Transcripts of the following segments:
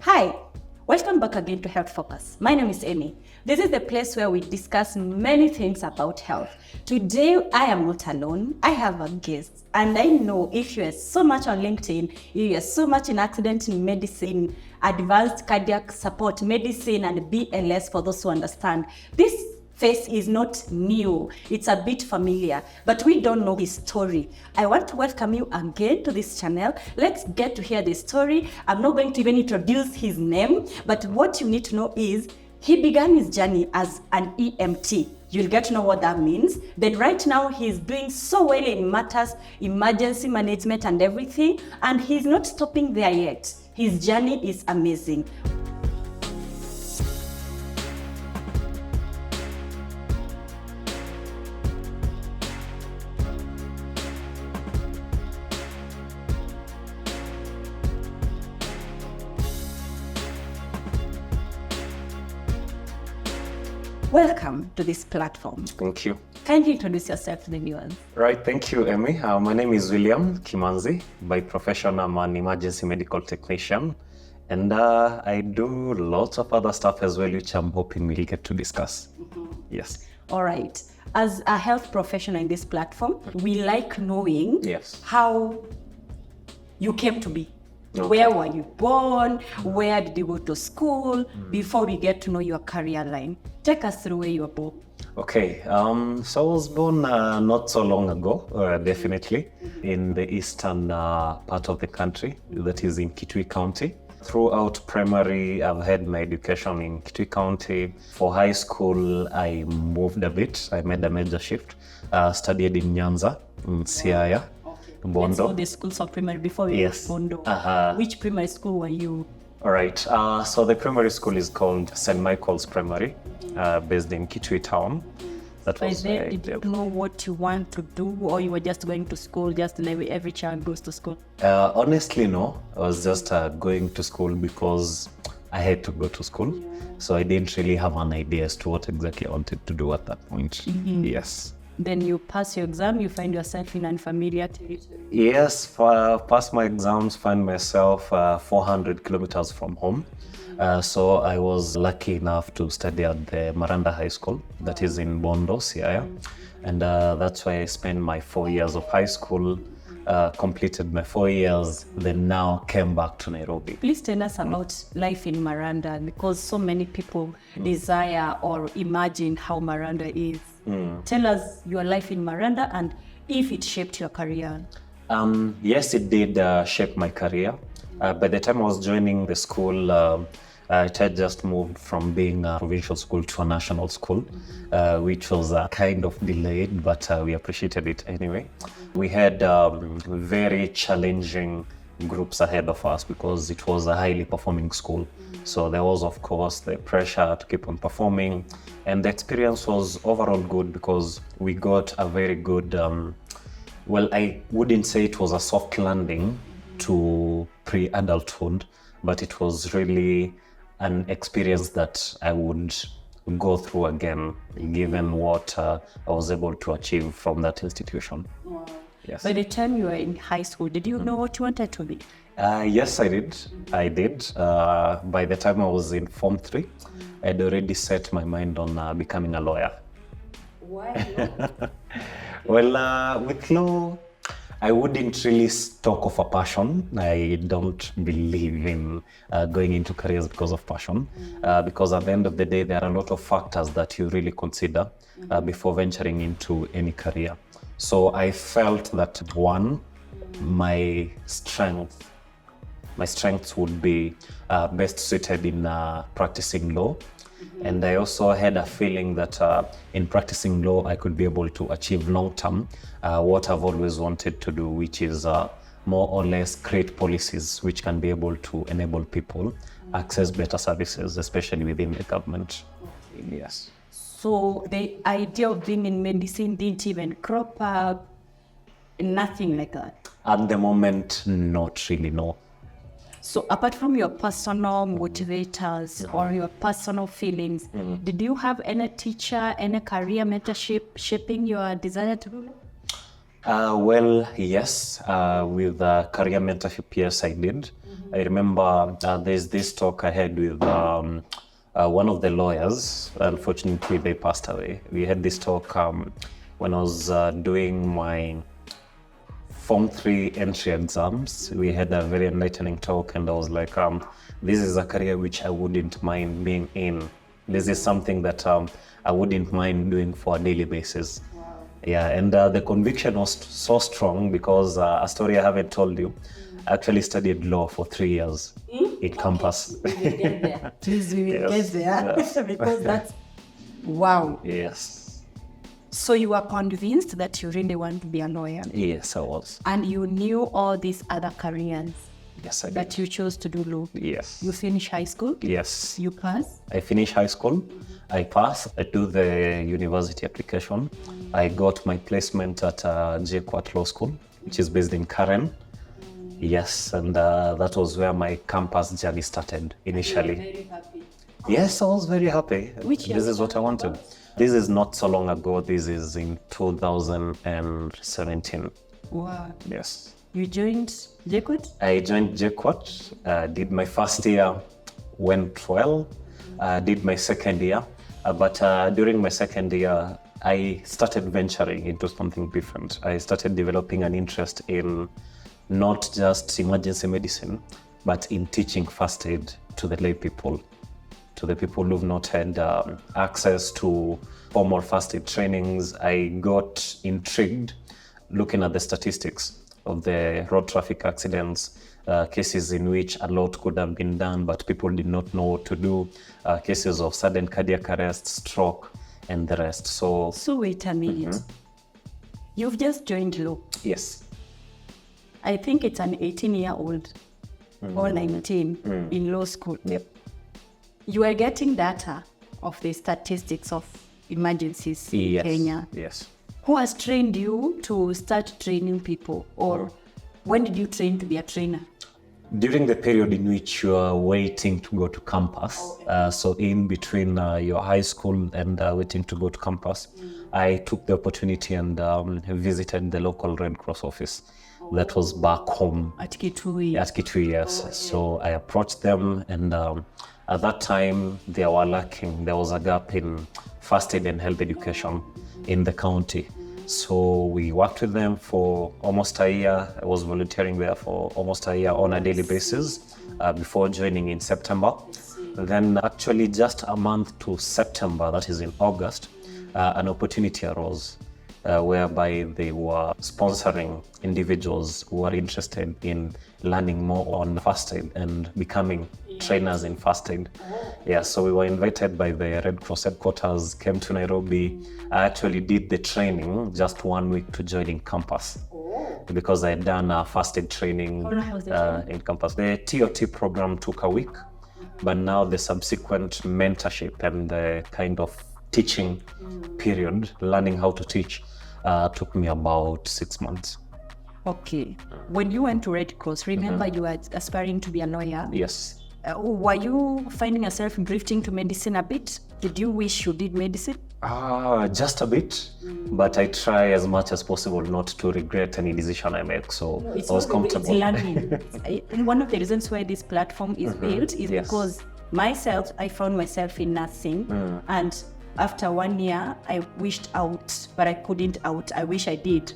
Hi, welcome back again to Health Focus. My name is Amy. This is the place where we discuss many things about health. Today, I am not alone. I have a guest. And I know if you are so much on LinkedIn, you are so much in accident in medicine, advanced cardiac support medicine, and BLS for those who understand. This face is not new. It's a bit familiar, but we don't know his story. I want to welcome you again to this channel. Let's get to hear the story. I'm not going to even introduce his name, but what you need to know is he began his journey as an EMT. You'll get to know what that means. Then right now he's doing so well in matters, emergency management and everything, and he's not stopping there yet. His journey is amazing. Welcome to this platform. Thank you. Can you introduce yourself to the viewers? Right, thank you, Amy. My name is William Kimanzi. By profession, I'm an emergency medical technician. And I do lots of other stuff as well, which I'm hoping we'll get to discuss. Yes. All right. As a health professional in this platform, we like knowing how you came to be. Okay. Where were you born? Where did you go to school? Before we get to know your career line. Take us through where you were born. Okay, so I was born not so long ago, definitely, in the eastern part of the country, that is in Kitui County. Throughout primary, I've had my education in Kitui County. For high school, I moved a bit. I made a major shift. Studied in Nyanza, in Siaya. Bondo. Let's know the schools of primary before we Yes. Bondo. Which primary school were you? All right. So the primary school is called St. Michael's Primary, based in Kitui Town. That By was then, did you know what you want to do, or you were just going to school, just the way every child goes to school? Honestly, no. I was just going to school because I had to go to school. So I didn't really have an idea as to what exactly I wanted to do at that point. Yes. Then you pass your exam, you find yourself in unfamiliar territory. Yes, pass my exams, find myself 400 kilometers from home. So I was lucky enough to study at the Maranda High School, that is in Bondo, Siaya. And that's why I spent my 4 years of high school, completed my 4 years, then now came back to Nairobi. Please tell us about life in Maranda, because so many people desire or imagine how Maranda is. Tell us your life in Maranda and if it shaped your career. Yes, it did shape my career. By the time I was joining the school, it had just moved from being a provincial school to a national school, which was kind of delayed, but we appreciated it anyway. We had very challenging groups ahead of us because it was a highly performing school. So there was, of course, the pressure to keep on performing. And the experience was overall good because we got a very good, well, I wouldn't say it was a soft landing to pre-adulthood, but it was really an experience that I would go through again, given what I was able to achieve from that institution. Wow. Yes. By the time you were in high school, did you know what you wanted to be? Yes, I did. By the time I was in Form 3, I'd already set my mind on becoming a lawyer. Why? Well, with law, I wouldn't really talk of a passion. I don't believe in going into careers because of passion, because at the end of the day, there are a lot of factors that you really consider before venturing into any career. So I felt that one, my strengths would be best suited in practicing law. And I also had a feeling that in practicing law, I could be able to achieve long-term what I've always wanted to do, which is more or less create policies which can be able to enable people access better services, especially within the government. Yes. So the idea of being in medicine didn't even crop up, nothing like that? At the moment, not really, no. So apart from your personal motivators or your personal feelings, did you have any teacher, any career mentorship shaping your desire to do that? Well, yes, with career mentorship, yes, I did. I remember there's this talk I had with one of the lawyers. Unfortunately, they passed away. We had this talk when I was doing my Form 3 entry exams. We had a very enlightening talk, and I was like, this is a career which I wouldn't mind being in. This is something that I wouldn't mind doing for a daily basis. Yeah, and the conviction was so strong because a story I haven't told you. I actually studied law for 3 years in campus. We will get there. Please, we will Yes, get there. yes. Because that's, wow. Yes. So you were convinced that you really want to be a lawyer. Yes, I was. And you knew all these other careers Yes, I did. that you chose to do law. Yes. You finish high school. Yes. You pass. I finished high school. I passed. I do the university application. I got my placement at JKUAT Law School, which is based in Karen. Yes, and that was where my campus journey started initially. Very happy. Yes, I was very happy. Which year This is was what I wanted. This is not so long ago. This is in 2017. Wow. Yes. You joined JKUAT? I joined JKUAT, did my first year, went well, did my second year. But during my second year, I started venturing into something different. I started developing an interest in not just emergency medicine, but in teaching first aid to the lay people, to the people who've not had access to formal first aid trainings. I got intrigued looking at the statistics of the road traffic accidents, cases in which a lot could have been done, but people did not know what to do, cases of sudden cardiac arrest, stroke, and the rest. So wait a minute. You've just joined law. yes. I think it's an 18-year-old or 19 in law school. Yep. You are getting data of the statistics of emergencies in Yes. Kenya. Yes. Who has trained you to start training people? Or when did you train to be a trainer? During the period in which you are waiting to go to campus, so in between your high school and waiting to go to campus, I took the opportunity and visited the local Red Cross office that was back home At Kitui. at Kitui, yes. So I approached them, and at that time they were lacking. There was a gap in first aid and health education in the county. So we worked with them for almost a year. I was volunteering there for almost a year on a daily basis before joining in September. Then actually just a month to September, that is in August, an opportunity arose whereby they were sponsoring individuals who are interested in learning more on first aid and becoming trainers in first aid. Yeah, so we were invited by the Red Cross headquarters, came to Nairobi. I actually did the training just 1 week to joining campus because I had done a first aid training How long was the training? in campus. The TOT program took a week, but now the subsequent mentorship and the kind of teaching period, learning how to teach, took me about 6 months. Okay. When you went to Red Cross, remember you were aspiring to be a lawyer. Yes. Were you finding yourself drifting to medicine a bit? Did you wish you did medicine? Just a bit, but I try as much as possible not to regret any decision I make. So I was comfortable. It's learning. And one of the reasons why this platform is built is Yes. because I found myself in nursing, and after 1 year, I wished out, but I couldn't out. I wish I did.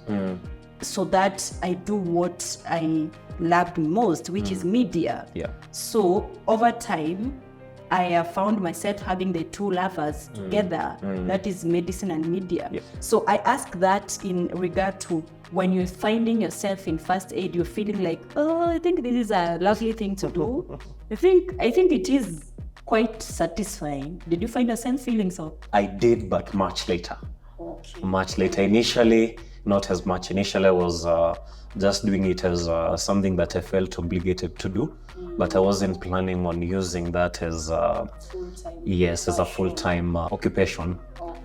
So that I do what I loved most, which is media. Yeah. So over time, I have found myself having the two lovers together, that is medicine and media. Yep. So I ask that in regard to when you're finding yourself in first aid, you're feeling like, oh, I think this is a lovely thing to do. I think it is quite satisfying. Did you find the same feeling so? I did, but much later. Okay. Much later. Initially, not as much. Initially, I was just doing it as something that I felt obligated to do. but I wasn't planning on using that as as a full-time occupation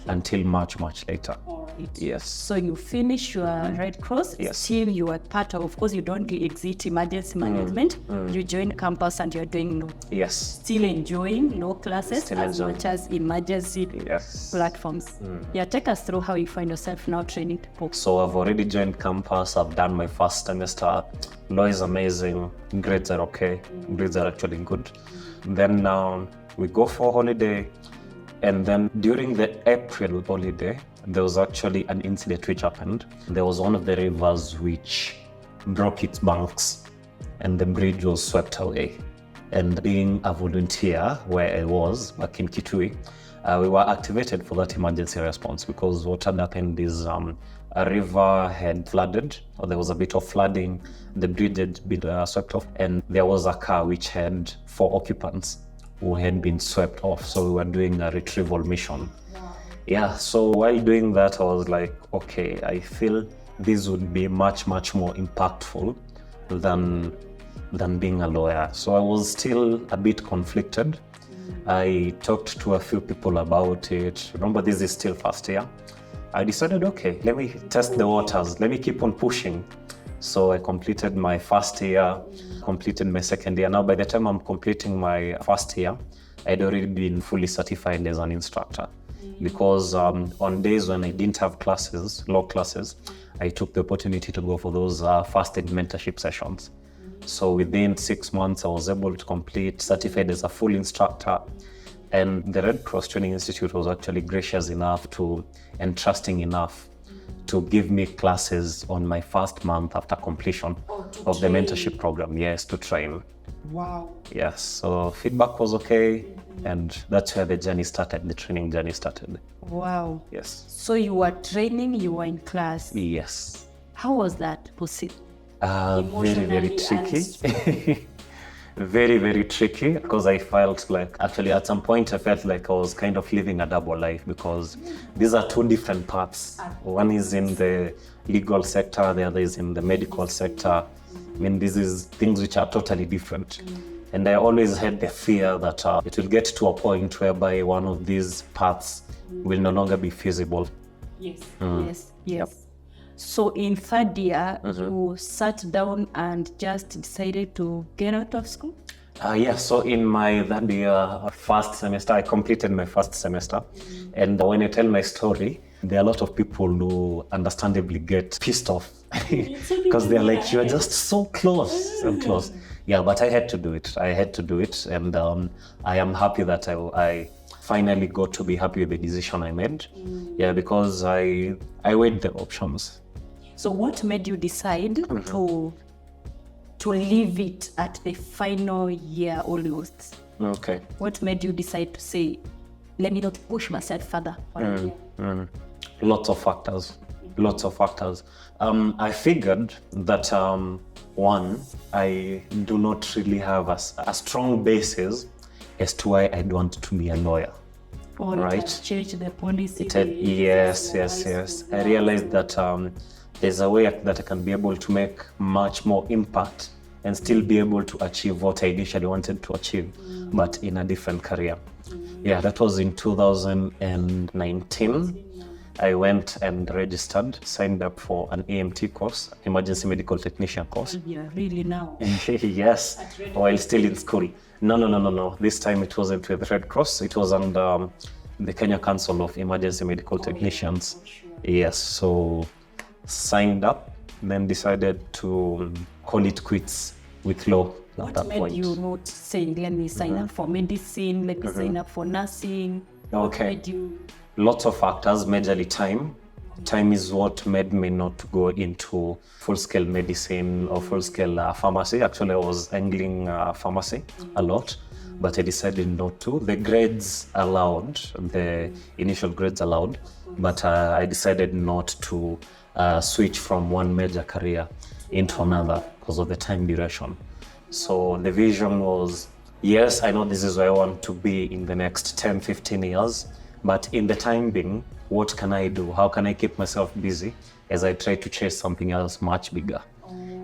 until much later. Yes. So you finish your Red Cross, Yes. still you are part of course, you don't exit emergency management, you join campus and you're doing Yes. still enjoying law classes Still as enjoying. much as emergency Yes. platforms. Yeah, take us through how you find yourself now training people. So I've already joined campus. I've done my first semester. Law is amazing. Grades are okay. Grades are actually good. Then we go for holiday. And then during the April holiday, there was actually an incident which happened. There was one of the rivers which broke its banks and the bridge was swept away. And being a volunteer where I was back in Kitui, we were activated for that emergency response because what had happened is a river had flooded, or there was a bit of flooding, the bridge had been swept off, and there was a car which had 4 occupants who had been swept off. So we were doing a retrieval mission. Yeah, so while doing that, I was like, okay, I feel this would be much more impactful than being a lawyer. So I was still a bit conflicted. I talked to a few people about it. Remember, this is still first year. I decided, okay, let me test the waters. Let me keep on pushing. So I completed my first year, completed my second year. Now, by the time I'm completing my first year, I'd already been fully certified as an instructor. Because on days when I didn't have classes, law classes, I took the opportunity to go for those first aid mentorship sessions. So within 6 months, I was able to complete certified as a full instructor. And the Red Cross Training Institute was actually gracious enough and trusting enough to give me classes on my first month after completion of the mentorship program. Yes, to train. Wow. Yes, so feedback was okay. And that's where the journey started, the training journey started. Wow. Yes. So you were training, you were in class. Yes. How was that possible? Very tricky. Very tricky, because I felt like, actually at some point I felt like I was kind of living a double life, because these are 2 different paths. One is in the legal sector, the other is in the medical sector. I mean, this is things which are totally different. And I always had the fear that it will get to a point whereby one of these paths will no longer be feasible. Yes. Yes. Yep. So in third year, you sat down and just decided to get out of school? So in my that year, first semester, I completed my first semester. And when I tell my story, there are a lot of people who understandably get pissed off because they're like, you're just so close, so close. Yeah, but I had to do it. And I am happy that I finally got to be happy with the decision I made. Yeah, because I weighed the options. So what made you decide to leave it at the final year almost? Okay. What made you decide to say, let me not push myself further? Lots of factors. I figured that one, I do not really have a strong basis as to why I'd want to be a lawyer. Or right? Change the policy. Yes. I realized that there's a way that I can be able to make much more impact and still be able to achieve what I initially wanted to achieve, but in a different career. Yeah, that was in 2019. I went and registered, signed up for an EMT course, emergency medical technician course. Yeah, really now? Yes, while still in school. No. This time it wasn't with Red Cross. It was under the Kenya Council of Emergency Medical Technicians. Yes, so signed up, then decided to call it quits with law at that point. What made you not say, let me sign up for medicine, let me sign up for nursing? Okay. What made you... Lots of factors, majorly time. Time is what made me not to go into full-scale medicine or full-scale pharmacy. Actually, I was angling pharmacy a lot, but I decided not to. The grades allowed, the initial grades allowed, but I decided not to switch from one major career into another because of the time duration. So the vision was, yes, I know this is where I want to be in the next 10, 15 years, but in the time being, what can I do? How can I keep myself busy as I try to chase something else much bigger?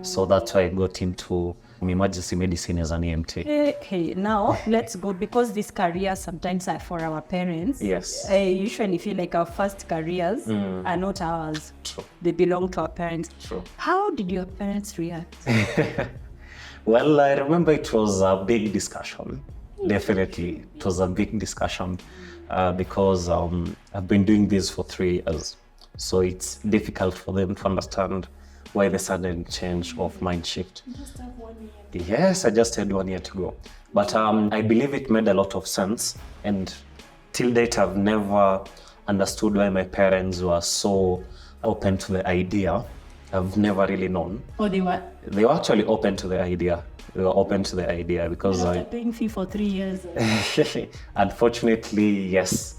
So that's why I got into emergency medicine as an EMT. Hey, now let's go, because these careers sometimes are for our parents. Yes. I usually feel like our first careers are not ours. True. They belong to our parents. True. How did your parents react? Well, I remember it was a big discussion. Definitely, it was a big discussion because I've been doing this for 3 years. So it's difficult for them to understand why the sudden change of mind shift. You just have 1 year. Yes, I just had 1 year to go. But I believe it made a lot of sense. And till date, I've never understood why my parents were so open to the idea. I've never really known. Oh, they were? They were actually open to the idea. They were open to the idea because After paying fee for 3 years. Unfortunately, yes.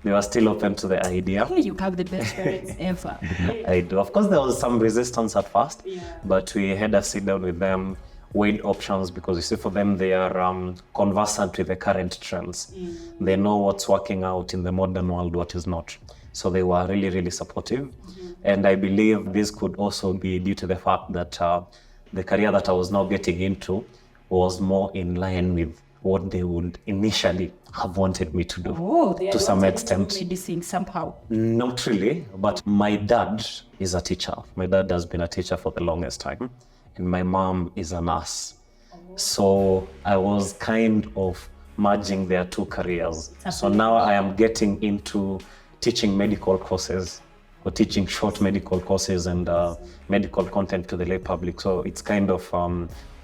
They were still open to the idea. You have the best parents ever. I do. Of course, there was some resistance at first, but we had a sit down with them, weighed options, because you see, for them, they are conversant with the current trends. They know what's working out in the modern world, what is not. So they were really, really supportive. And I believe this could also be due to the fact that the career that I was now getting into was more in line with what they would initially have wanted me to do. Oh, they to some extent. Medicine somehow. Not really, but my dad is a teacher. My dad has been a teacher for the longest time, and my mom is a nurse. So I was kind of merging their 2 careers. So now I am getting into teaching medical courses, or teaching short medical courses and medical content to the lay public. So it's kind of,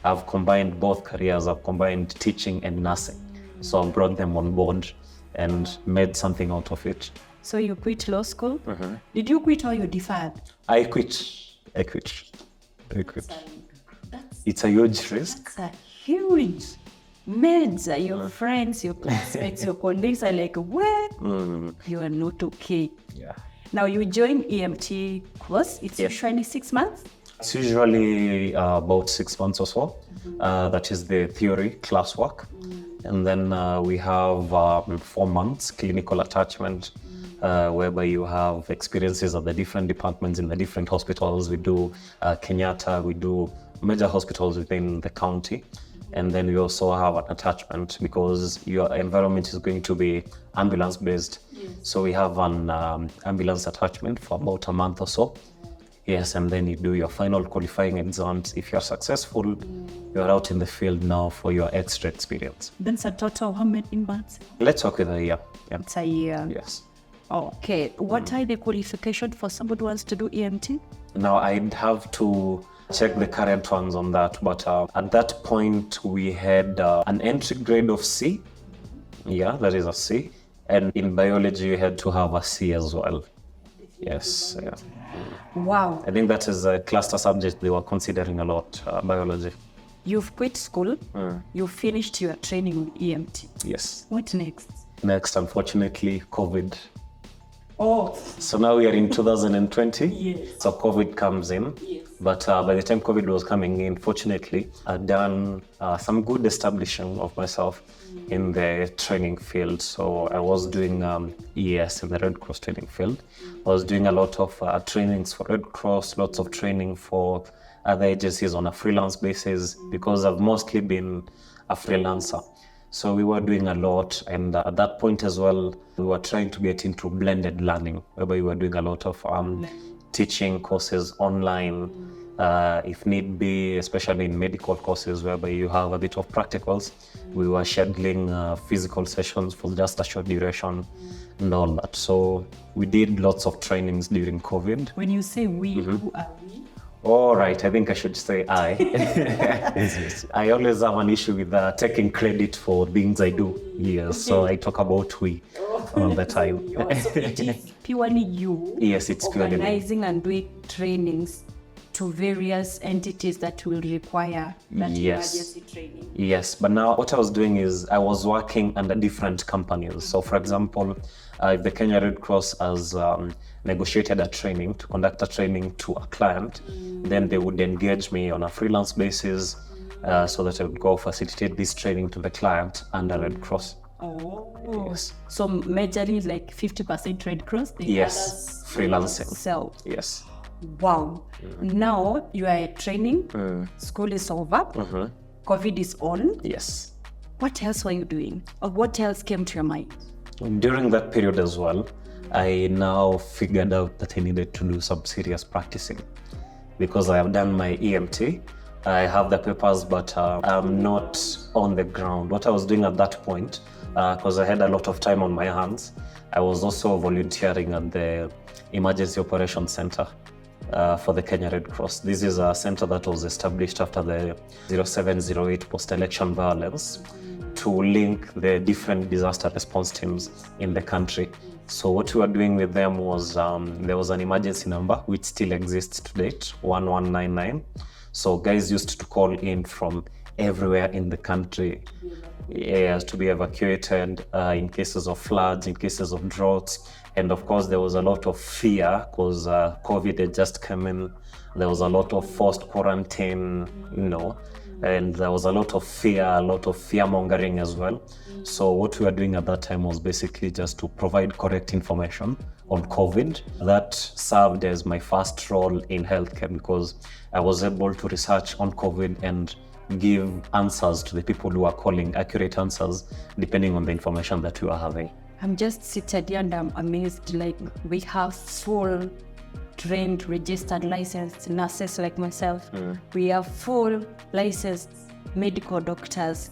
I've combined both careers. I've combined teaching and nursing. So I brought them on board and made something out of it. So you quit law school? Did you quit or you deferred? I quit. It's a huge risk. That's a huge. Meds, your friends, your classmates, your colleagues are like, what? You are not okay. Yeah. Now you join EMT course. It's usually 6 months? It's usually about 6 months or so. That is the theory classwork. And then we have 4 months clinical attachment, whereby you have experiences of the different departments in the different hospitals. We do Kenyatta, we do major hospitals within the county. And then we also have an attachment because your environment is going to be ambulance based. So we have an ambulance attachment for about a month or so. Yes, and then you do your final qualifying exams. If you're successful, you're out in the field now for your extra experience. That's a total of how many months? Let's talk with a year. Yeah. It's a year. Yes. Okay. What are the qualifications for somebody who wants to do EMT? Now, I'd have to check the current ones on that, but at that point, we had an entry grade of C. Yeah, that is a C. And in biology, you had to have a C as well. Yes. Yeah. Wow. I think that is a cluster subject they were considering a lot, biology. You've quit school. You finished your training on EMT. Yes. What next? Next, unfortunately, COVID. Oh. So now we are in 2020. Yes. So COVID comes in. Yes. But by the time COVID was coming in, fortunately, I'd done some good establishing of myself in the training field. So I was doing ES in the Red Cross training field. I was doing a lot of trainings for Red Cross, lots of training for other agencies on a freelance basis because I've mostly been a freelancer. So we were doing a lot, and at that point as well, we were trying to get into blended learning, whereby we were doing a lot of teaching courses online, if need be, especially in medical courses, whereby you have a bit of practicals. We were scheduling physical sessions for just a short duration and all that. So we did lots of trainings during COVID. When you say we, who are we? All right, I think I should say I. I always have an issue with taking credit for things I do. Yes, so I talk about we all the time. So it is purely you. Yes, it's purely me. Organizing and doing trainings to various entities that will require that emergency training. Yes, but now what I was doing is I was working under different companies. So for example, if the Kenya Red Cross has negotiated a training to conduct a training to a client, then they would engage me on a freelance basis so that I would go facilitate this training to the client under Red Cross. Oh, yes. So majorly like 50% Red Cross? Yes, freelancing. So, yes. Wow. Now you are training, school is over, COVID is on. Yes. What else were you doing? Or what else came to your mind? During that period as well, I now figured out that I needed to do some serious practicing because I have done my EMT. I have the papers, but I'm not on the ground. What I was doing at that point, because I had a lot of time on my hands, I was also volunteering at the Emergency Operations Center for the Kenya Red Cross. This is a center that was established after the 0708 post-election violence to link the different disaster response teams in the country. So what we were doing with them was there was an emergency number which still exists to date, 1199. So guys used to call in from everywhere in the country to be evacuated in cases of floods, in cases of droughts. And of course, there was a lot of fear because COVID had just come in. There was a lot of forced quarantine, and there was a lot of fear mongering as well. So what we were doing at that time was basically just to provide correct information on COVID. That served as my first role in healthcare because I was able to research on COVID and give answers to the people who are calling, accurate answers, depending on the information that we are having. I'm just seated here and I'm amazed, like we have full trained, registered, licensed nurses like myself. We have full licensed medical doctors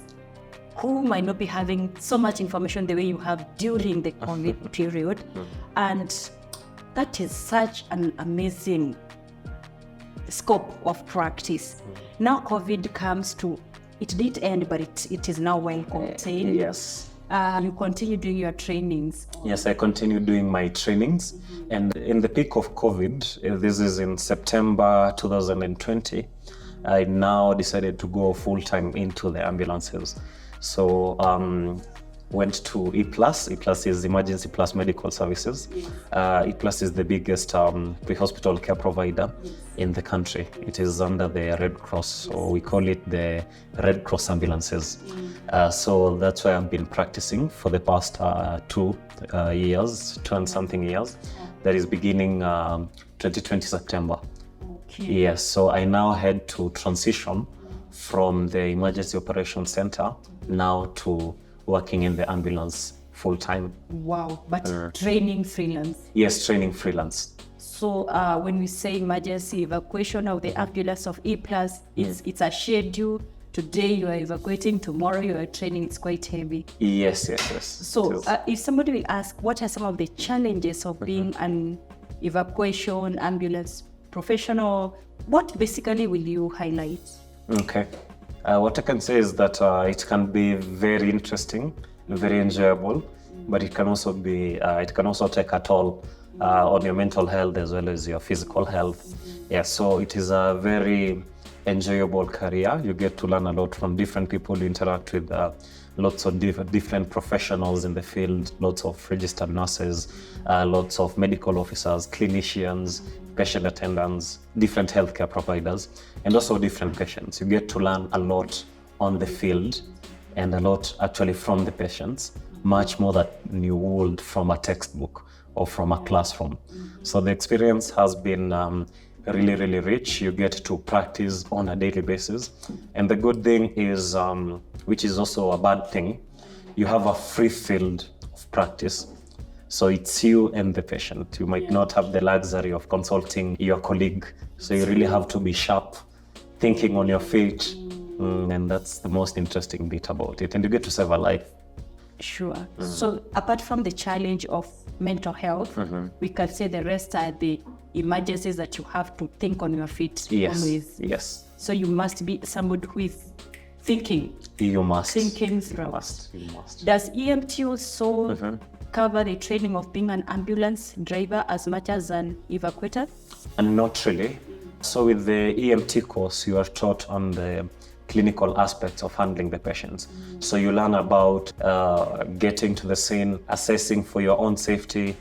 who might not be having so much information the way you have during the COVID period. And that is such an amazing scope of practice. Now COVID comes to, it did end, but it is now well contained. Yes. You continue doing your trainings. Yes, I continue doing my trainings. And in the peak of COVID, this is in September 2020, I now decided to go full-time into the ambulances. So went to E+. E+ is Emergency Plus Medical Services. E+ is the biggest pre-hospital care provider in the country. It is under the Red Cross, so we call it the Red Cross ambulances. So that's why I've been practicing for the past 2 and something years. That is beginning 2020 September. Okay. Yes, so I now had to transition from the Emergency Operations Center now to working in the ambulance full-time. Wow, but training freelance. Yes, training freelance. So when we say emergency evacuation of the ambulance of E+, it's a schedule. Today you are evacuating, tomorrow you are training, it's quite heavy. Yes. So if somebody will ask, what are some of the challenges of being an evacuation ambulance professional, what basically will you highlight? Okay. What I can say is that it can be very interesting, very enjoyable, but it can also take a toll on your mental health as well as your physical health. Yeah, so it is a very enjoyable career. You get to learn a lot from different people. You interact with lots of different professionals in the field, lots of registered nurses, lots of medical officers, clinicians, patient attendants, different healthcare providers, and also different patients. You get to learn a lot on the field and a lot actually from the patients, much more than you would from a textbook or from a classroom. So the experience has been really, really rich. You get to practice on a daily basis. And the good thing is, which is also a bad thing, you have a free field of practice. So it's you and the patient. You might not have the luxury of consulting your colleague. So you really have to be sharp, thinking on your feet. And that's the most interesting bit about it. And you get to save a life. Sure. So apart from the challenge of mental health, we can say the rest are the emergencies that you have to think on your feet always. Yes. So you must be somebody who is thinking. You must. Thinking through. You must. Does EMT also cover the training of being an ambulance driver as much as an evacuator? And not really. So with the EMT course, you are taught on the clinical aspects of handling the patients. So you learn about getting to the scene, assessing for your own safety,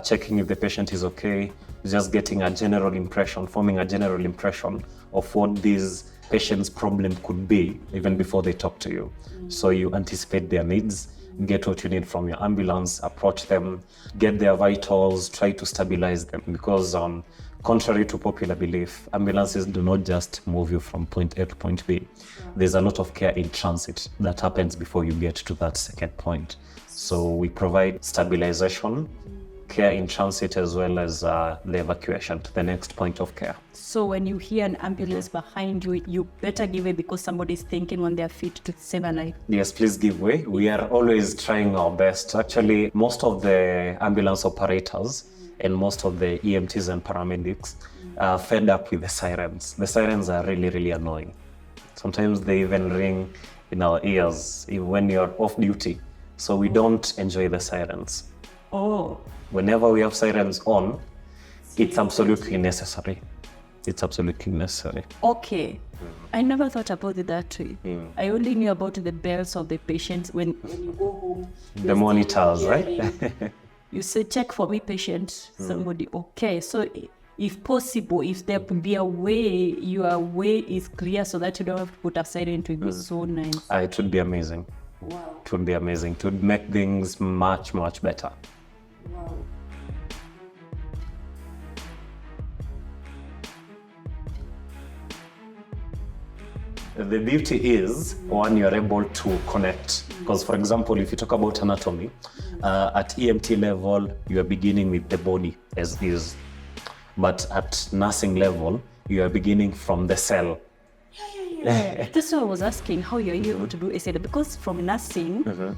checking if the patient is okay, just getting a general impression, forming a general impression of what these patients' problem could be even before they talk to you. So you anticipate their needs, get what you need from your ambulance, approach them, get their vitals, try to stabilize them, because Contrary to popular belief, ambulances do not just move you from point A to point B. There's a lot of care in transit that happens before you get to that second point. So we provide stabilization, care in transit, as well as the evacuation to the next point of care. So when you hear an ambulance behind you, you better give way because somebody's thinking on their feet to save a life. Yes, please give way. We are always trying our best. Actually, most of the ambulance operators and most of the EMTs and paramedics are fed up with the sirens. The sirens are really, really annoying. Sometimes they even ring in our ears even when you're off duty. So we don't enjoy the sirens. Oh. Whenever we have sirens on, it's absolutely necessary. It's absolutely necessary. Okay. I never thought about it that way. I only knew about the bells of the patients when you go home. The monitors, right? You say, check for me, patient, somebody. Okay, so if possible, if there could be a way, your way is clear so that you don't have to put a siren, it would be so nice. It would be amazing. Wow. It would be amazing. It would make things much, much better. Wow. The beauty is, one, you're able to connect. Because, for example, if you talk about anatomy, at EMT level, you are beginning with the body as is. But at nursing level, you are beginning from the cell. Yeah. That's why I was asking how you're able to do ACL. Because from nursing,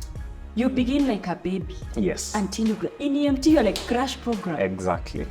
you begin like a baby. Yes. Until you in EMT, you're like crash program. Exactly.